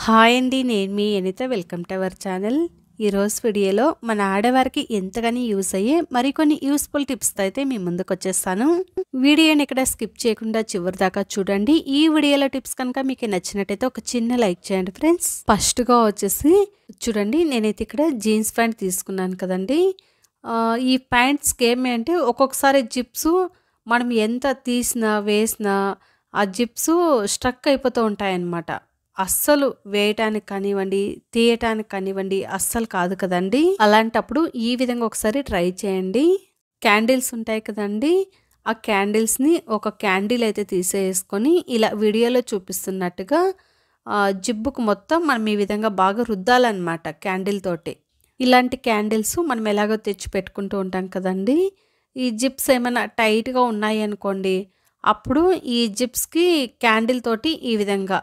Hi అండి, నేను మీ Anitha. Welcome to our channel. ఈరోజు వీడియోలో మన ఆడవారికి ఎంతగానో యూస్ అయ్యే మరికొన్ని యూస్ఫుల్ టిప్స్తో అయితే మీ ముందుకు వచ్చేస్తాను. వీడియోని ఇక్కడ స్కిప్ చేయకుండా చివరి దాకా చూడండి. ఈ వీడియోలో టిప్స్ కనుక మీకు నచ్చినట్టయితే ఒక చిన్న లైక్ చేయండి ఫ్రెండ్స్. ఫస్ట్గా వచ్చేసి చూడండి, నేనైతే ఇక్కడ జీన్స్ ప్యాంట్ తీసుకున్నాను కదండి. ఈ ప్యాంట్స్కి ఏమి అంటే ఒక్కొక్కసారి జిప్స్ మనం ఎంత తీసినా వేసినా ఆ జిప్స్ స్ట్రక్ అయిపోతూ ఉంటాయన్నమాట. అస్సలు వేయటానికి కానివ్వండి, తీయటానికి కానివ్వండి అస్సలు కాదు కదండి. అలాంటప్పుడు ఈ విధంగా ఒకసారి ట్రై చేయండి. క్యాండిల్స్ ఉంటాయి కదండి, ఆ క్యాండిల్స్ని ఒక క్యాండిల్ అయితే తీసేసుకొని ఇలా వీడియోలో చూపిస్తున్నట్టుగా జిబ్బుకు మొత్తం మనం ఈ విధంగా బాగా రుద్దాలన్నమాట క్యాండిల్ తోటి. ఇలాంటి క్యాండిల్స్ మనం ఎలాగో తెచ్చి పెట్టుకుంటూ ఉంటాం కదండి. ఈ జిప్స్ ఏమైనా టైట్గా ఉన్నాయి అనుకోండి, అప్పుడు ఈ జిప్స్కి క్యాండిల్ తోటి ఈ విధంగా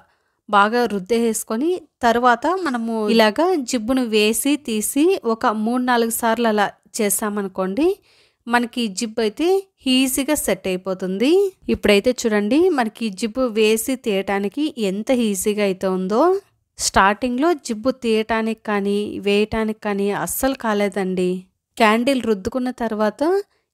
బాగా రుద్దేసుకొని తర్వాత మనము ఇలాగా జిబ్బును వేసి తీసి ఒక 3-4 సార్లు అలా చేసామనుకోండి, మనకి జిబ్బు అయితే ఈజీగా సెట్ అయిపోతుంది. ఇప్పుడైతే చూడండి, మనకి జిబ్బు వేసి తీయటానికి ఎంత ఈజీగా అయితే ఉందో. స్టార్టింగ్లో జిబ్బు తీయటానికి కానీ వేయటానికి కానీ అస్సలు కాలేదండి. క్యాండిల్ రుద్దుకున్న తర్వాత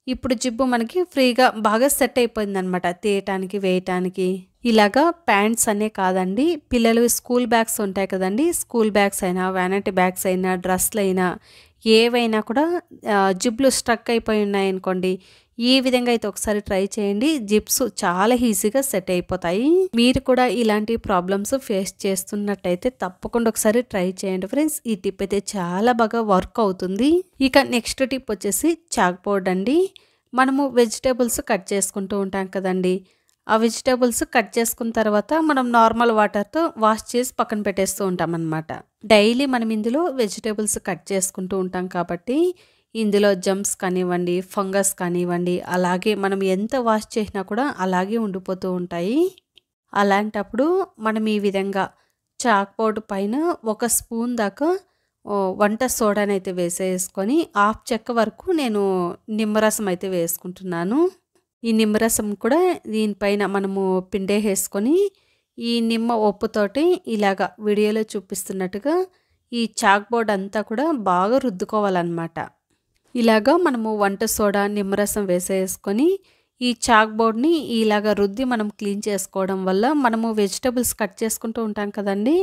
ఇప్పుడు జిబ్బు మనకి ఫ్రీగా బాగా సెట్ అయిపోయింది అనమాట, తీయటానికి వేయటానికి. ఇలాగా ప్యాంట్స్ అనే కాదండి, పిల్లలు స్కూల్ బ్యాగ్స్ ఉంటాయి కదండి, స్కూల్ బ్యాగ్స్ అయినా వ్యానిటీ బ్యాగ్స్ అయినా డ్రెస్లు అయినా ఏవైనా కూడా జిబ్బులు స్ట్రక్ అయిపోయి ఉన్నాయనుకోండి, ఈ విధంగా అయితే ఒకసారి ట్రై చేయండి. జిప్స్ చాలా ఈజీగా సెట్ అయిపోతాయి. మీరు కూడా ఇలాంటి ప్రాబ్లమ్స్ ఫేస్ చేస్తున్నట్టయితే తప్పకుండా ఒకసారి ట్రై చేయండి ఫ్రెండ్స్. ఈ టిప్ అయితే చాలా బాగా వర్క్ అవుతుంది. ఇక నెక్స్ట్ టిప్ వచ్చేసి చాక్ బోర్డ్ అండి. మనము వెజిటేబుల్స్ కట్ చేసుకుంటూ ఉంటాం కదండి, ఆ వెజిటేబుల్స్ కట్ చేసుకున్న తర్వాత మనం నార్మల్ వాటర్తో వాష్ చేసి పక్కన పెట్టేస్తూ ఉంటాం అన్నమాట. డైలీ మనం ఇందులో వెజిటేబుల్స్ కట్ చేసుకుంటూ ఉంటాం కాబట్టి ఇందులో జమ్స్ కానివ్వండి, ఫంగస్ కానివ్వండి, అలాగే మనం ఎంత వాష్ చేసినా కూడా అలాగే ఉండిపోతూ ఉంటాయి. అలాంటప్పుడు మనం ఈ విధంగా చాక్ బోర్డ్ పైన 1 స్పూన్ దాకా వంట సోడాని అయితే వేసేసుకొని 1/2 చెక్క వరకు నేను నిమ్మరసం అయితే వేసుకుంటున్నాను. ఈ నిమ్మరసం కూడా దీనిపైన మనము పిండేసుకొని ఈ నిమ్మ ఉప్పుతోటి ఇలాగా వీడియోలో చూపిస్తున్నట్టుగా ఈ చాక్ బోర్డ్ అంతా కూడా బాగా రుద్దుకోవాలన్నమాట. ఇలాగా మనము వంట సోడా నిమ్మరసం వేసేసుకొని ఈ చాక్ బోర్డ్ని ఇలాగా రుద్ది మనం క్లీన్ చేసుకోవడం వల్ల మనము వెజిటబుల్స్ కట్ చేసుకుంటూ ఉంటాం కదండి,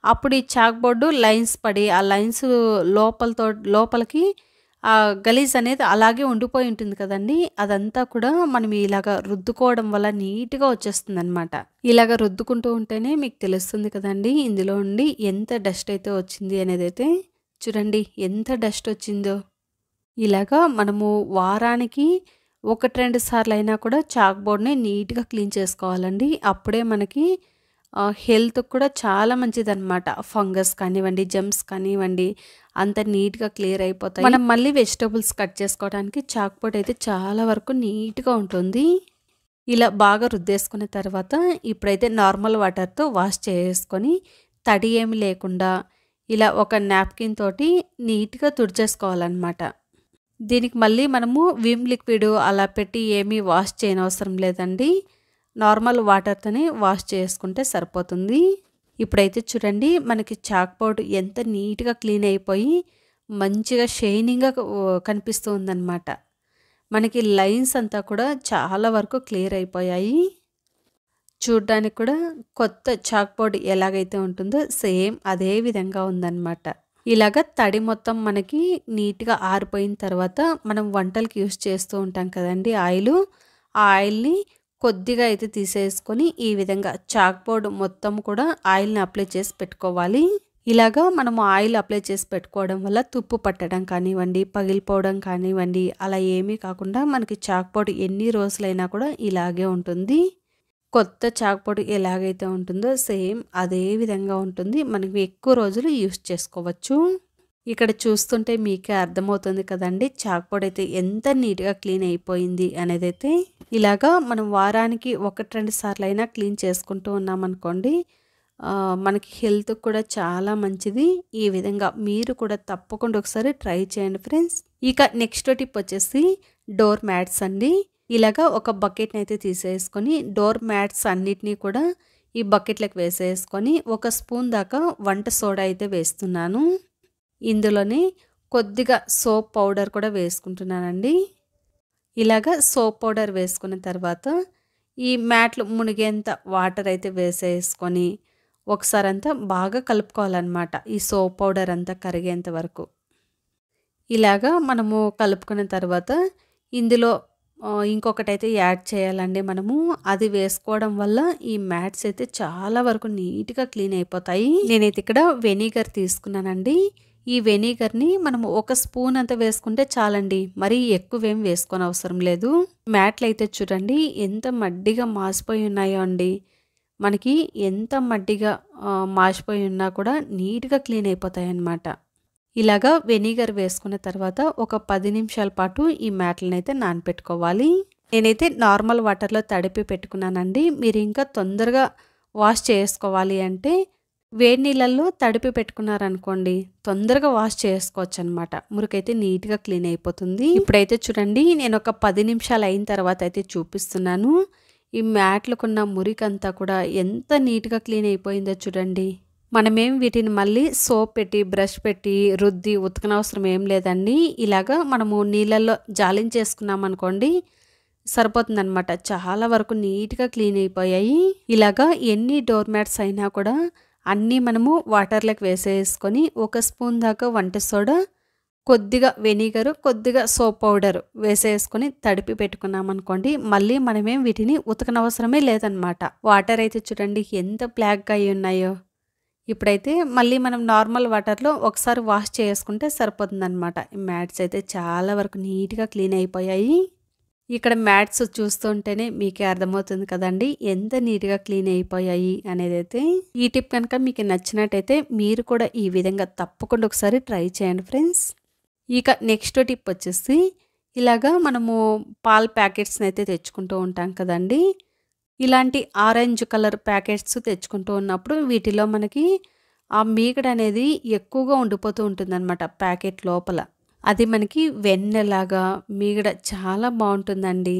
అప్పుడు ఈ చాక్ బోర్డు లైన్స్ పడి ఆ లైన్స్ లోపలికి ఆ గలీజ్ అనేది అలాగే ఉండిపోయి ఉంటుంది కదండి, అదంతా కూడా మనం ఇలాగా రుద్దుకోవడం వల్ల నీట్గా వచ్చేస్తుంది అనమాట. ఇలాగ రుద్దుకుంటూ ఉంటేనే మీకు తెలుస్తుంది కదండి ఇందులో నుండి ఎంత డస్ట్ అయితే వచ్చింది అనేది. అయితే చూడండి ఎంత డస్ట్ వచ్చిందో. ఇలాగా మనము వారానికి 1-2 సార్లు అయినా కూడా చాక్ బోర్డ్ని నీట్గా క్లీన్ చేసుకోవాలండి. అప్పుడే మనకి హెల్త్ కూడా చాలా మంచిదన్నమాట. ఫంగస్ కానివ్వండి, జమ్స్ కానివ్వండి అంత నీట్గా క్లియర్ అయిపోతాయి. మనం మళ్ళీ వెజిటబుల్స్ కట్ చేసుకోవడానికి చాక్ బోర్డ్ అయితే చాలా వరకు నీట్గా ఉంటుంది. ఇలా బాగా రుద్దేసుకున్న తర్వాత ఇప్పుడైతే నార్మల్ వాటర్తో వాష్ చేసుకొని తడి ఏమి లేకుండా ఇలా ఒక నాప్కిన్ తోటి నీట్గా తుడిచేసుకోవాలన్నమాట. దీనికి మళ్ళీ మనము విమ్ లిక్విడ్ అలా పెట్టి ఏమీ వాష్ చేయనవసరం లేదండి, నార్మల్ వాటర్తోనే వాష్ చేసుకుంటే సరిపోతుంది. ఇప్పుడైతే చూడండి, మనకి చాక్ బోర్డ్ ఎంత నీట్గా క్లీన్ అయిపోయి మంచిగా షైనింగ్గా కనిపిస్తూ ఉందన్నమాట. మనకి లైన్స్ అంతా కూడా చాలా వరకు క్లియర్ అయిపోయాయి. చూడ్డానికి కూడా కొత్త చాక్ బోర్డ్ ఎలాగైతే ఉంటుందో సేమ్ అదే విధంగా ఉందన్నమాట. ఇలాగ తడి మొత్తం మనకి నీట్గా ఆరిపోయిన తర్వాత మనం వంటలకి యూస్ చేస్తూ ఉంటాం కదండి ఆయిల్, ఆ ఆయిల్ని కొద్దిగా అయితే తీసేసుకొని ఈ విధంగా చాక్ బోర్డ్ మొత్తం కూడా ఆయిల్ని అప్లై చేసి పెట్టుకోవాలి. ఇలాగా మనము ఆయిల్ అప్లై చేసి పెట్టుకోవడం వల్ల తుప్పు పట్టడం కానివ్వండి, పగిలిపోవడం కానివ్వండి అలా ఏమీ కాకుండా మనకి చాక్ బోర్డ్ ఎన్ని రోజులైనా కూడా ఇలాగే ఉంటుంది. కొత్త చాక్ బోర్డ్ ఎలాగైతే ఉంటుందో సేమ్ అదే విధంగా ఉంటుంది. మనకి ఎక్కువ రోజులు యూస్ చేసుకోవచ్చు. ఇక్కడ చూస్తుంటే మీకే అర్థమవుతుంది కదండి చాక్ బోర్డ్ అయితే ఎంత నీట్గా క్లీన్ అయిపోయింది అనేది. అయితే ఇలాగా మనం వారానికి 1-2 సార్లు అయినా క్లీన్ చేసుకుంటూ ఉన్నామనుకోండి, మనకి హెల్త్ కూడా చాలా మంచిది. ఈ విధంగా మీరు కూడా తప్పకుండా ఒకసారి ట్రై చేయండి ఫ్రెండ్స్. ఇక నెక్స్ట్ టిప్ వచ్చేసి డోర్ మ్యాట్స్ అండి. ఇలాగా ఒక బకెట్ని అయితే తీసేసుకొని డోర్ మ్యాట్స్ అన్నిటినీ కూడా ఈ బకెట్లకు వేసేసుకొని 1 స్పూన్ దాకా వంట సోడా అయితే వేస్తున్నాను. ఇందులోనే కొద్దిగా సోప్ పౌడర్ కూడా వేసుకుంటున్నానండి. ఇలాగ సోప్ పౌడర్ వేసుకున్న తర్వాత ఈ మ్యాట్లు మునిగేంత వాటర్ అయితే వేసేసుకొని ఒకసారి అంతా బాగా కలుపుకోవాలన్నమాట. ఈ సోప్ పౌడర్ అంతా కరిగేంత వరకు ఇలాగా మనము కలుపుకున్న తర్వాత ఇందులో ఇంకొకటైతే యాడ్ చేయాలండి మనము. అది వేసుకోవడం వల్ల ఈ మ్యాట్స్ అయితే చాలా వరకు నీట్గా క్లీన్ అయిపోతాయి. నేనైతే ఇక్కడ వెనిగర్ తీసుకున్నానండి. ఈ వెనిగర్ని మనము 1 స్పూన్ అంత వేసుకుంటే చాలండి, మరీ ఎక్కువేం వేసుకొని అవసరం లేదు. మ్యాట్లు అయితే చూడండి ఎంత మడ్డిగా మాసిపోయి ఉన్నాయో అండి. మనకి ఎంత మడ్డిగా మాసిపోయి ఉన్నా కూడా నీట్గా క్లీన్ అయిపోతాయి అన్నమాట. ఇలాగా వెనిగర్ వేసుకున్న తర్వాత ఒక 10 నిమిషాల పాటు ఈ మ్యాట్లను అయితే నానపెట్టుకోవాలి. నేనైతే నార్మల్ వాటర్లో తడిపి పెట్టుకున్నానండి. మీరు ఇంకా తొందరగా వాష్ చేసుకోవాలి అంటే వేడి నీళ్ళల్లో తడిపి పెట్టుకున్నారనుకోండి తొందరగా వాష్ చేసుకోవచ్చు అనమాట. మురికైతే నీట్గా క్లీన్ అయిపోతుంది. ఇప్పుడైతే చూడండి నేను ఒక 10 నిమిషాలు అయిన తర్వాత అయితే చూపిస్తున్నాను. ఈ మ్యాట్లకున్న మురికంతా కూడా ఎంత నీట్గా క్లీన్ అయిపోయిందో చూడండి. మనమేం వీటిని మళ్ళీ సోప్ పెట్టి బ్రష్ పెట్టి రుద్ది ఉతకనవసరం ఏం లేదండి. ఇలాగా మనము నీళ్ళల్లో జాలించేసుకున్నాం అనుకోండి సరిపోతుందన్నమాట. చాలా వరకు నీట్గా క్లీన్ అయిపోయాయి. ఇలాగా ఎన్ని డోర్ మ్యాట్స్ అయినా కూడా అన్నీ మనము వాటర్లోకి వేసేసుకొని 1 స్పూన్ దాకా వంట సోడా, కొద్దిగా వెనిగరు, కొద్దిగా సోప్ పౌడర్ వేసేసుకొని తడిపి పెట్టుకున్నాం అనుకోండి మళ్ళీ మనమేం వీటిని ఉతకనవసరమే లేదనమాట. వాటర్ అయితే చూడండి ఎంత బ్లాక్గా అయి ఉన్నాయో. ఇప్పుడైతే మళ్ళీ మనం నార్మల్ వాటర్లో ఒకసారి వాష్ చేసుకుంటే సరిపోతుందన్నమాట. ఈ మ్యాట్స్ అయితే చాలా వరకు నీట్గా క్లీన్ అయిపోయాయి. ఇక్కడ మ్యాట్స్ చూస్తుంటేనే మీకే అర్థమవుతుంది కదండి ఎంత నీట్గా క్లీన్ అయిపోయాయి అనేది. అయితే ఈ టిప్ కనుక మీకు నచ్చినట్టయితే మీరు కూడా ఈ విధంగా తప్పకుండా ఒకసారి ట్రై చేయండి ఫ్రెండ్స్. ఇక నెక్స్ట్ టిప్ వచ్చేసి ఇలాగా మనము పాల ప్యాకెట్స్ని అయితే తెచ్చుకుంటూ ఉంటాం కదండి. ఇలాంటి ఆరెంజ్ కలర్ ప్యాకెట్స్ తెచ్చుకుంటూ ఉన్నప్పుడు వీటిలో మనకి ఆ మీగడ అనేది ఎక్కువగా ఉండిపోతూ ఉంటుందన్నమాట ప్యాకెట్ లోపల. అది మనకి వెన్నెలాగా మీగడ చాలా బాగుంటుందండి.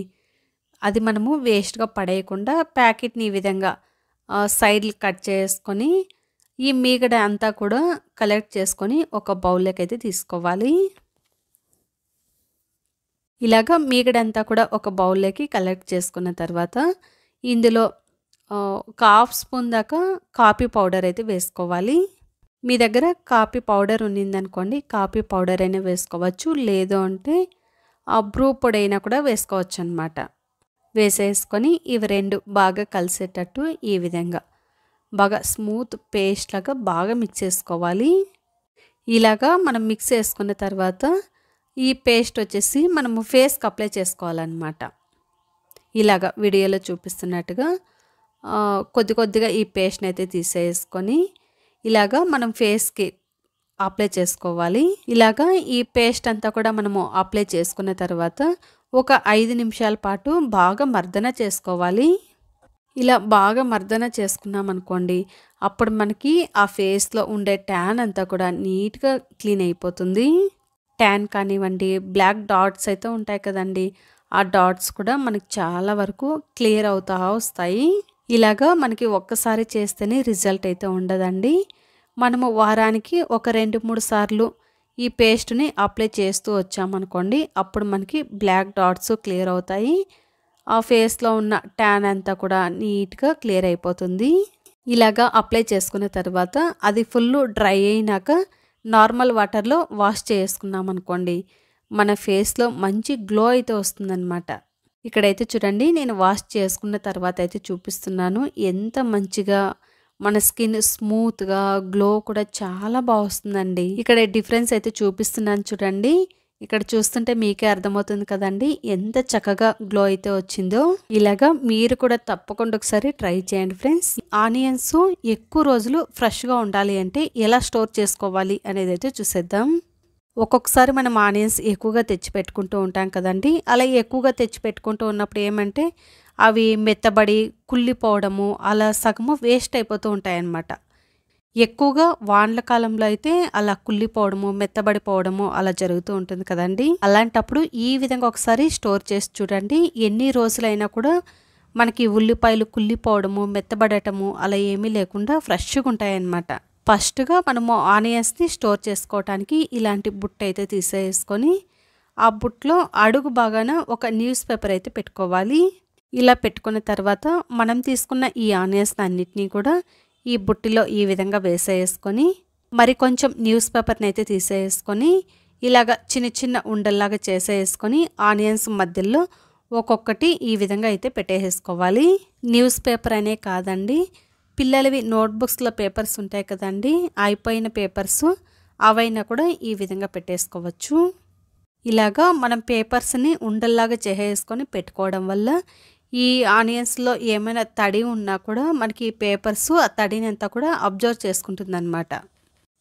అది మనము వేస్ట్గా పడేయకుండా ప్యాకెట్ని ఈ విధంగా సైడ్లు కట్ చేసుకొని ఈ మీగడ అంతా కూడా కలెక్ట్ చేసుకొని ఒక బౌల్లోకి అయితే తీసుకోవాలి. ఇలాగా మీగడ అంతా కూడా ఒక బౌల్లోకి కలెక్ట్ చేసుకున్న తర్వాత ఇందులో ఒక 1/2 స్పూన్ దాకా కాఫీ పౌడర్ అయితే వేసుకోవాలి. మీ దగ్గర కాఫీ పౌడర్ ఉన్నిందనుకోండి కాఫీ పౌడర్ అయినా వేసుకోవచ్చు, లేదు అంటే ఆ బ్రూ పొడి అయినా కూడా వేసుకోవచ్చు అనమాట. వేసేసుకొని ఇవి రెండు బాగా కలిసేటట్టు ఈ విధంగా బాగా స్మూత్ పేస్ట్ లాగా బాగా మిక్స్ చేసుకోవాలి. ఇలాగా మనం మిక్స్ చేసుకున్న తర్వాత ఈ పేస్ట్ వచ్చేసి మనము ఫేస్కి అప్లై చేసుకోవాలన్నమాట. ఇలాగా వీడియోలో చూపిస్తున్నట్టుగా కొద్ది కొద్దిగా ఈ పేస్ట్ని అయితే తీసేసుకొని ఇలాగా మనం ఫేస్కి అప్లై చేసుకోవాలి. ఇలాగా ఈ పేస్ట్ అంతా కూడా మనము అప్లై చేసుకున్న తర్వాత ఒక 5 నిమిషాల పాటు బాగా మర్దన చేసుకోవాలి. ఇలా బాగా మర్దన చేసుకున్నాం అనుకోండి అప్పుడు మనకి ఆ ఫేస్లో ఉండే ట్యాన్ అంతా కూడా నీట్గా క్లీన్ అయిపోతుంది. ట్యాన్ కానివ్వండి, బ్లాక్ డాట్స్ అయితే ఉంటాయి కదండి, ఆ డాట్స్ కూడా మనకి చాలా వరకు క్లియర్ అవుతా వస్తాయి. ఇలాగా మనకి ఒక్కసారి చేస్తేనే రిజల్ట్ అయితే ఉండదండి. మనము వారానికి ఒక 2-3 సార్లు ఈ పేస్ట్ని అప్లై చేస్తూ వచ్చామనుకోండి అప్పుడు మనకి బ్లాక్ డాట్స్ క్లియర్ అవుతాయి. ఆ ఫేస్లో ఉన్న ట్యాన్ అంతా కూడా నీట్గా క్లియర్ అయిపోతుంది. ఇలాగా అప్లై చేసుకున్న తర్వాత అది ఫుల్ డ్రై అయినాక నార్మల్ వాటర్లో వాష్ చేసుకున్నాం అనుకోండి మన ఫేస్లో మంచి గ్లో అయితే వస్తుందన్నమాట. ఇక్కడైతే చూడండి నేను వాష్ చేసుకున్న తర్వాత అయితే చూపిస్తున్నాను ఎంత మంచిగా మన స్కిన్ స్మూత్గా గ్లో కూడా చాలా బాగా వస్తుందండి. ఇక్కడ డిఫరెన్స్ అయితే చూపిస్తున్నాను చూడండి. ఇక్కడ చూస్తుంటే మీకే అర్థమవుతుంది కదండి ఎంత చక్కగా గ్లో అయితే వచ్చిందో. ఇలాగా మీరు కూడా తప్పకుండా ఒకసారి ట్రై చేయండి ఫ్రెండ్స్. ఆనియన్స్ ఎక్కువ రోజులు ఫ్రెష్గా ఉండాలి అంటే ఎలా స్టోర్ చేసుకోవాలి అనేది అయితే చూసేద్దాం. ఒక్కొక్కసారి మనం ఆనియన్స్ ఎక్కువగా తెచ్చి పెట్టుకుంటూ ఉంటాం కదండి. అలా ఎక్కువగా తెచ్చి పెట్టుకుంటూ ఉన్నప్పుడు ఏమంటే అవి మెత్తబడి కుళ్ళిపోవడము అలా సగము వేస్ట్ అయిపోతూ ఉంటాయన్నమాట. ఎక్కువగా వానల కాలంలో అయితే అలా కుళ్ళిపోవడము మెత్తబడిపోవడము అలా జరుగుతూ ఉంటుంది కదండి. అలాంటప్పుడు ఈ విధంగా ఒకసారి స్టోర్ చేసి చూడండి. ఎన్ని రోజులైనా కూడా మనకి ఉల్లిపాయలు కుళ్ళిపోవడము మెత్తబడటము అలా ఏమీ లేకుండా ఫ్రెష్గా ఉంటాయన్నమాట. ఫస్ట్గా మనము ఆనియన్స్ని స్టోర్ చేసుకోవడానికి ఇలాంటి బుట్ట అయితే తీసేసుకొని ఆ బుట్టలో అడుగు బాగాన ఒక న్యూస్ పేపర్ అయితే పెట్టుకోవాలి. ఇలా పెట్టుకున్న తర్వాత మనం తీసుకున్న ఈ ఆనియన్స్ అన్నిటినీ కూడా ఈ బుట్టిలో ఈ విధంగా వేసేసుకొని మరి కొంచెం న్యూస్ పేపర్ని అయితే తీసేసుకొని ఇలాగ చిన్న చిన్న ఉండల్లాగా చేసేసుకొని ఆనియన్స్ మధ్యలో ఒక్కొక్కటి ఈ విధంగా అయితే పెట్టేసుకోవాలి. న్యూస్ పేపర్ అనే కాదండి, పిల్లలవి నోట్బుక్స్లో పేపర్స్ ఉంటాయి కదండి, అయిపోయిన పేపర్స్ అవైనా కూడా ఈ విధంగా పెట్టేసుకోవచ్చు. ఇలాగా మనం పేపర్స్ని ఉండల్లాగా చేసేసుకొని పెట్టుకోవడం వల్ల ఈ ఆనియన్స్లో ఏమైనా తడి ఉన్నా కూడా మనకి పేపర్స్ ఆ తడిని అంతా కూడా అబ్జర్వ్ చేసుకుంటుంది అన్నమాట.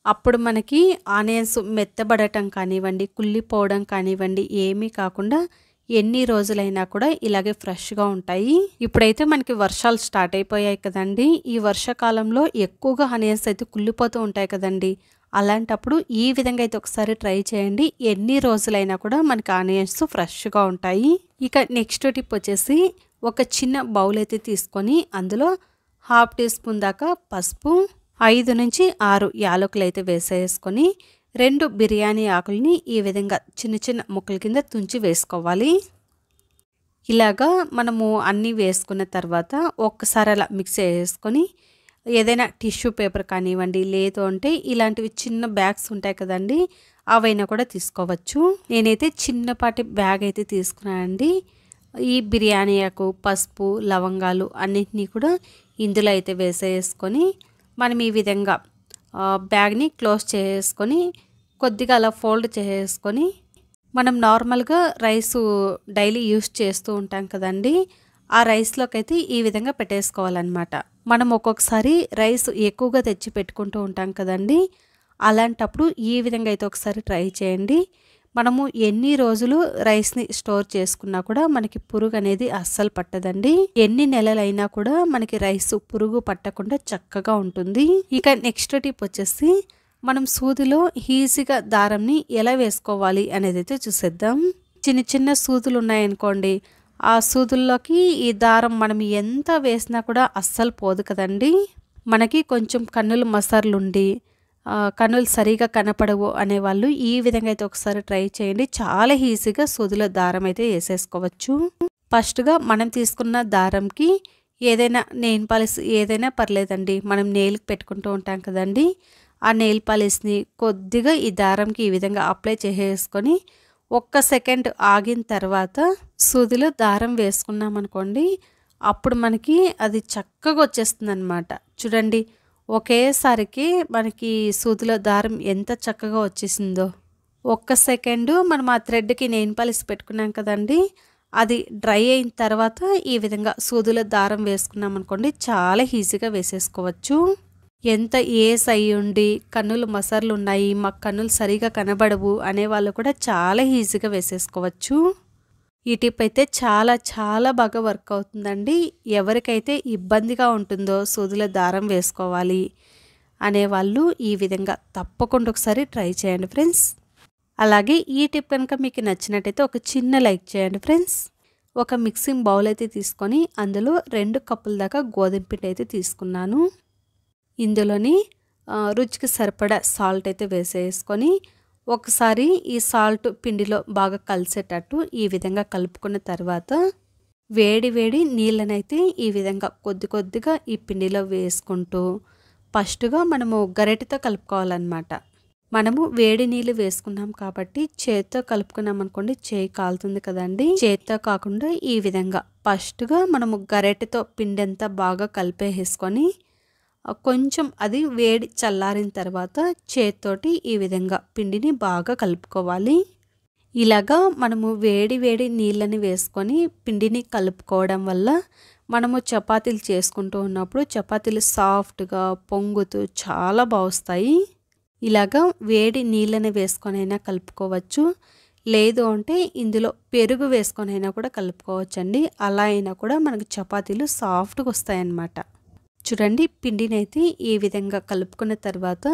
అప్పుడు మనకి ఆనియన్స్ మెత్తబడటం కానివ్వండి కుళ్ళిపోవడం కానివ్వండి ఏమీ కాకుండా ఎన్ని రోజులైనా కూడా ఇలాగే ఫ్రెష్గా ఉంటాయి. ఇప్పుడైతే మనకి వర్షాలు స్టార్ట్ అయిపోయాయి కదండి, ఈ వర్షాకాలంలో ఎక్కువగా ఆనియన్స్ అయితే కుళ్ళిపోతూ ఉంటాయి కదండి. అలాంటప్పుడు ఈ విధంగా అయితే ఒకసారి ట్రై చేయండి, ఎన్ని రోజులైనా కూడా మనకి ఆనియన్స్ ఫ్రెష్గా ఉంటాయి. ఇక నెక్స్ట్ టిప్ వచ్చేసి ఒక చిన్న బౌల్ అయితే తీసుకొని అందులో 1/2 టీ స్పూన్ దాకా పసుపు, 5 నుంచి 6 యాలకులు అయితే వేసేసుకొని 2 బిర్యానీ ఆకుల్ని ఈ విధంగా చిన్న చిన్న ముక్కల కింద తుంచి వేసుకోవాలి. ఇలాగా మనము అన్నీ వేసుకున్న తర్వాత ఒక్కసారి అలా మిక్స్ చేసుకొని ఏదైనా టిష్యూ పేపర్ కానివ్వండి లేదు అంటే ఇలాంటివి చిన్న బ్యాగ్స్ ఉంటాయి కదండి అవైనా కూడా తీసుకోవచ్చు. నేనైతే చిన్నపాటి బ్యాగ్ అయితే తీసుకున్నానండి. ఈ బిర్యానీ ఆకు పసుపు లవంగాలు అన్నింటినీ కూడా ఇందులో అయితే వేసేసుకొని మనం ఈ విధంగా బ్యాగ్ని క్లోజ్ చేసుకొని కొద్దిగా అలా ఫోల్డ్ చేసుకొని మనం నార్మల్గా రైసు డైలీ యూస్ చేస్తూ ఉంటాం కదండి, ఆ రైస్లోకి అయితే ఈ విధంగా పెట్టేసుకోవాలన్నమాట. మనం ఒక్కొక్కసారి రైస్ ఎక్కువగా తెచ్చి పెట్టుకుంటూ ఉంటాం కదండి, అలాంటప్పుడు ఈ విధంగా అయితే ఒకసారి ట్రై చేయండి. మనము ఎన్ని రోజులు రైస్ని స్టోర్ చేసుకున్నా కూడా మనకి పురుగు అనేది అస్సలు పట్టదండి. ఎన్ని నెలలైనా కూడా మనకి రైస్ పురుగు పట్టకుండా చక్కగా ఉంటుంది. ఇక నెక్స్ట్ టిప్ వచ్చేసి మనం సూదిలో ఈజీగా దారంని ఎలా వేసుకోవాలి అనేది అయితే చూసేద్దాం. చిన్న చిన్న సూదులు ఉన్నాయనుకోండి, ఆ సూదుల్లోకి ఈ దారం మనం ఎంత వేసినా కూడా అస్సలు పోదు కదండి. మనకి కొంచెం కన్నులు మసర్లుండి కన్నులు సరిగా కనపడవు అనేవాళ్ళు ఈ విధంగా అయితే ఒకసారి ట్రై చేయండి. చాలా ఈజీగా సూదిలో దారం అయితే వేసేసుకోవచ్చు. ఫస్ట్గా మనం తీసుకున్న దారంకి ఏదైనా నెయిల్ పాలిష్ ఏదైనా పర్లేదండి, మనం నెయిల్కి పెట్టుకుంటూ ఉంటాం కదండి, ఆ నెయిల్ పాలిష్ని కొద్దిగా ఈ దారంకి ఈ విధంగా అప్లై చేసేసుకొని 1 సెకండ్ ఆగిన తర్వాత సూదిలో దారం వేసుకున్నాం అనుకోండి, అప్పుడు మనకి అది చక్కగా వచ్చేస్తుంది అన్నమాట. చూడండి ఒకేసారికి మనకి సూదిలో దారం ఎంత చక్కగా వచ్చేసిందో. 1 సెకండు మనం ఆ థ్రెడ్కి నెయిల్ పాలిష్ పెట్టుకున్నాం కదండి, అది డ్రై అయిన తర్వాత ఈ విధంగా సూదిలో దారం వేసుకున్నాం అనుకోండి, చాలా ఈజీగా వేసేసుకోవచ్చు. ఎంత ఏజ్ అయ్యి ఉండి కన్నులు మసర్లు ఉన్నాయి, మాకు కన్నులు సరిగా కనబడవు అనేవాళ్ళు కూడా చాలా ఈజీగా వేసేసుకోవచ్చు. ఈ టిప్ అయితే చాలా చాలా బాగా వర్క్ అవుతుందండి. ఎవరికైతే ఇబ్బందిగా ఉంటుందో సూదిలో దారం వేసుకోవాలి అనేవాళ్ళు ఈ విధంగా తప్పకుండా ఒకసారి ట్రై చేయండి ఫ్రెండ్స్. అలాగే ఈ టిప్ కనుక మీకు నచ్చినట్టయితే ఒక చిన్న లైక్ చేయండి ఫ్రెండ్స్. ఒక మిక్సింగ్ బౌల్ అయితే తీసుకొని అందులో 2 కప్పుల దాకా గోధుమ పిండి అయితే తీసుకున్నాను. ఇందులోని రుచికి సరిపడా సాల్ట్ అయితే వేసేసుకొని ఒకసారి ఈ సాల్ట్ పిండిలో బాగా కలిసేటట్టు ఈ విధంగా కలుపుకున్న తర్వాత వేడి వేడి నీళ్ళనైతే ఈ విధంగా కొద్ది కొద్దిగా ఈ పిండిలో వేసుకుంటూ ఫస్ట్గా మనము గరిటెతో కలుపుకోవాలన్నమాట. మనము వేడి నీళ్ళు వేసుకున్నాం కాబట్టి చేత్తో కలుపుకున్నాం అనుకోండి చేయి కాలుతుంది కదండి, చేత్తో కాకుండా ఈ విధంగా ఫస్ట్గా మనము గరిటెతో పిండి అంతా బాగా కలిపేసుకొని కొంచెం అది వేడి చల్లారిన తర్వాత చేత్తోటి ఈ విధంగా పిండిని బాగా కలుపుకోవాలి. ఇలాగా మనము వేడి వేడి నీళ్ళని వేసుకొని పిండిని కలుపుకోవడం వల్ల మనము చపాతీలు చేసుకుంటూ ఉన్నప్పుడు చపాతీలు సాఫ్ట్గా పొంగుతూ చాలా బాగుస్తాయి. ఇలాగా వేడి నీళ్ళని వేసుకొనైనా కలుపుకోవచ్చు, లేదు అంటే ఇందులో పెరుగు వేసుకొనైనా కూడా కలుపుకోవచ్చండి. అలా అయినా కూడా మనకు చపాతీలు సాఫ్ట్గా వస్తాయన్నమాట. చూడండి పిండిని అయితే ఈ విధంగా కలుపుకున్న తర్వాత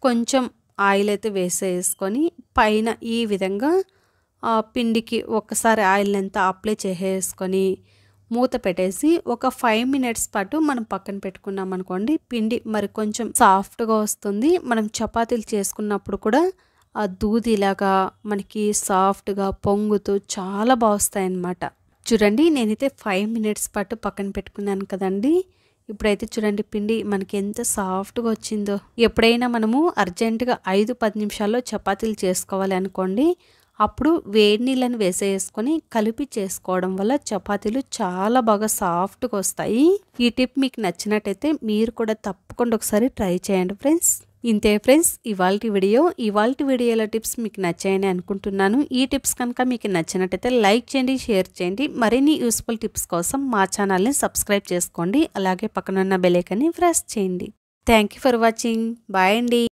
కొంచెం ఆయిల్ అయితే వేసేసుకొని పైన ఈ విధంగా పిండికి ఒక్కసారి ఆయిల్ అంతా అప్లై చేసేసుకొని మూత పెట్టేసి ఒక 5 మినిట్స్ పాటు మనం పక్కన పెట్టుకున్నాం అనుకోండి, పిండి మరి కొంచెం సాఫ్ట్గా వస్తుంది. మనం చపాతీలు చేసుకున్నప్పుడు కూడా ఆ దూదిలాగా మనకి సాఫ్ట్గా పొంగుతూ చాలా బాగుస్తాయి అన్నమాట. చూడండి నేనైతే 5 మినిట్స్ పాటు పక్కన పెట్టుకున్నాను కదండి. ఇప్పుడైతే చూడండి పిండి మనకి ఎంత సాఫ్ట్గా వచ్చిందో. ఎప్పుడైనా మనము అర్జెంటుగా 5-10 నిమిషాల్లో చపాతీలు చేసుకోవాలి అనుకోండి, అప్పుడు వేడి నీళ్ళని వేసేసుకొని కలిపి చేసుకోవడం వల్ల చపాతీలు చాలా బాగా సాఫ్ట్గా వస్తాయి. ఈ టిప్ మీకు నచ్చినట్టయితే మీరు కూడా తప్పకుండా ఒకసారి ట్రై చేయండి ఫ్రెండ్స్. ఇంతే ఫ్రెండ్స్ ఇవాల్టి వీడియోలో టిప్స్ మీకు నచ్చాయని అనుకుంటున్నాను. ఈ టిప్స్ కనుక మీకు నచ్చినట్టయితే లైక్ చేయండి, షేర్ చేయండి. మరిన్ని యూస్ఫుల్ టిప్స్ కోసం మా ఛానల్ని సబ్స్క్రైబ్ చేసుకోండి. అలాగే పక్కనున్న బెల్ ఐకాన్ని ప్రెస్ చేయండి. Thank you for watching. Bye అండి.